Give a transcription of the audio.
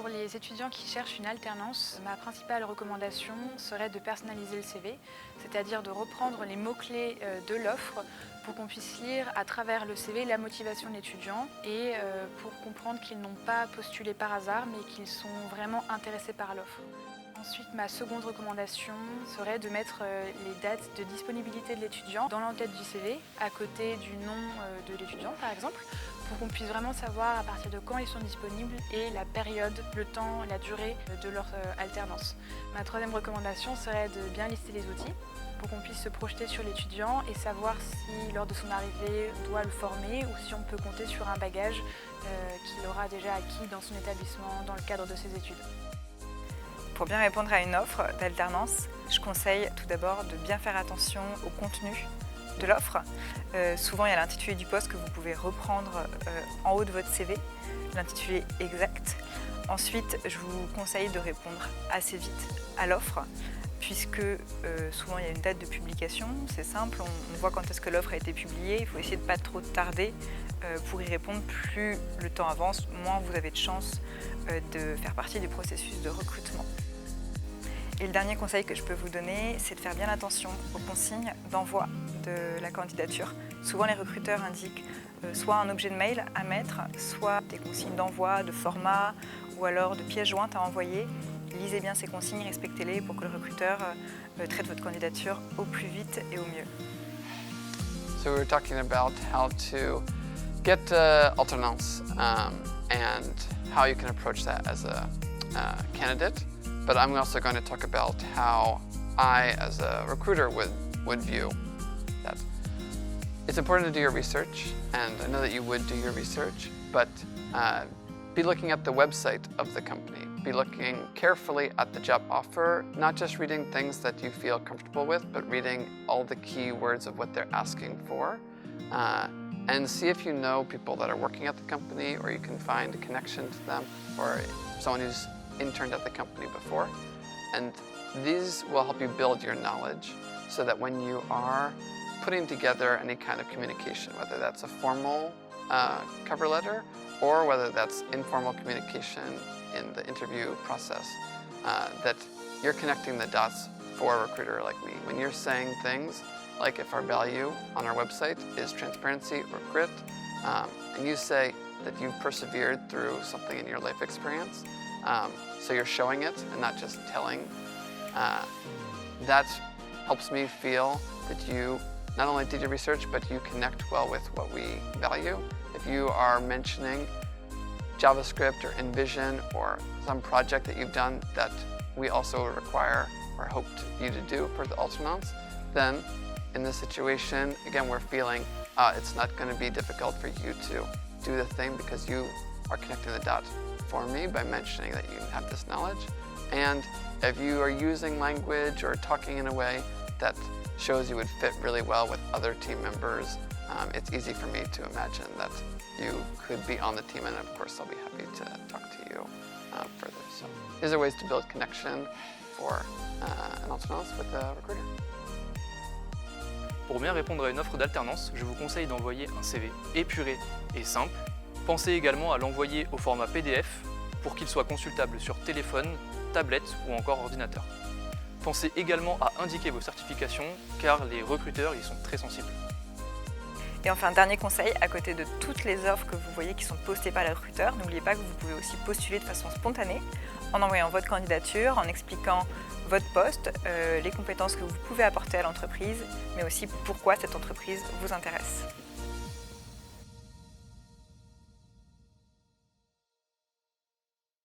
Pour les étudiants qui cherchent une alternance, ma principale recommandation serait de personnaliser le CV, c'est-à-dire de reprendre les mots-clés de l'offre pour qu'on puisse lire à travers le CV la motivation de l'étudiant et pour comprendre qu'ils n'ont pas postulé par hasard mais qu'ils sont vraiment intéressés par l'offre. Ensuite, ma seconde recommandation serait de mettre les dates de disponibilité de l'étudiant dans l'entête du CV, à côté du nom de l'étudiant par exemple, pour qu'on puisse vraiment savoir à partir de quand ils sont disponibles et la période, le temps, la durée de leur alternance. Ma troisième recommandation serait de bien lister les outils pour qu'on puisse se projeter sur l'étudiant et savoir si lors de son arrivée on doit le former ou si on peut compter sur un bagage qu'il aura déjà acquis dans son établissement dans le cadre de ses études. Pour bien répondre à une offre d'alternance, je conseille tout d'abord de bien faire attention au contenu de l'offre. Souvent, il y a l'intitulé du poste que vous pouvez reprendre en haut de votre CV, l'intitulé exact. Ensuite, je vous conseille de répondre assez vite à l'offre, puisque souvent il y a une date de publication. C'est simple, on voit quand est-ce que l'offre a été publiée. Il faut essayer de ne pas trop tarder pour y répondre. Plus le temps avance, moins vous avez de chances de faire partie du processus de recrutement. Et le dernier conseil que je peux vous donner, c'est de faire bien attention aux consignes d'envoi de la candidature. Souvent, les recruteurs indiquent soit un objet de mail à mettre, soit des consignes d'envoi, de format, ou alors de pièces jointes à envoyer. Lisez bien ces consignes, respectez-les pour que le recruteur traite votre candidature au plus vite et au mieux. So we were talking about how to get alternance and how you can approach that as a candidate. But I'm also going to talk about how I, as a recruiter, would view that. It's important to do your research, and I know that you would do your research, but be looking at the website of the company. Be looking carefully at the job offer, not just reading things that you feel comfortable with, but reading all the key words of what they're asking for. And see if you know people that are working at the company, or you can find a connection to them, or someone who's interned at the company before. And these will help you build your knowledge so that when you are putting together any kind of communication, whether that's a formal cover letter or whether that's informal communication in the interview process, that you're connecting the dots for a recruiter like me. When you're saying things like, if our value on our website is transparency or grit, and you say that you've persevered through something in your life experience, so you're showing it and not just telling, that helps me feel that you not only did your research, but you connect well with what we value. If you are mentioning JavaScript or InVision or some project that you've done that we also require or hoped you to do for the alternance, then in this situation, again, we're feeling it's not going to be difficult for you to do the thing because you are connecting the dots for me by mentioning that you have this knowledge. And if you are using language or talking in a way that shows you would fit really well with other team members, it's easy for me to imagine that you could be on the team, and of course I'll be happy to talk to you further. So these are ways to build connection for an alternance with a recruiter. Pour bien répondre à une offre d'alternance, je vous conseille d'envoyer un CV épuré et simple. Pensez également à l'envoyer au format PDF pour qu'il soit consultable sur téléphone, tablette ou encore ordinateur. Pensez également à indiquer vos certifications car les recruteurs y sont très sensibles. Et enfin, dernier conseil, à côté de toutes les offres que vous voyez qui sont postées par les recruteurs, n'oubliez pas que vous pouvez aussi postuler de façon spontanée en envoyant votre candidature, en expliquant votre poste, les compétences que vous pouvez apporter à l'entreprise, mais aussi pourquoi cette entreprise vous intéresse.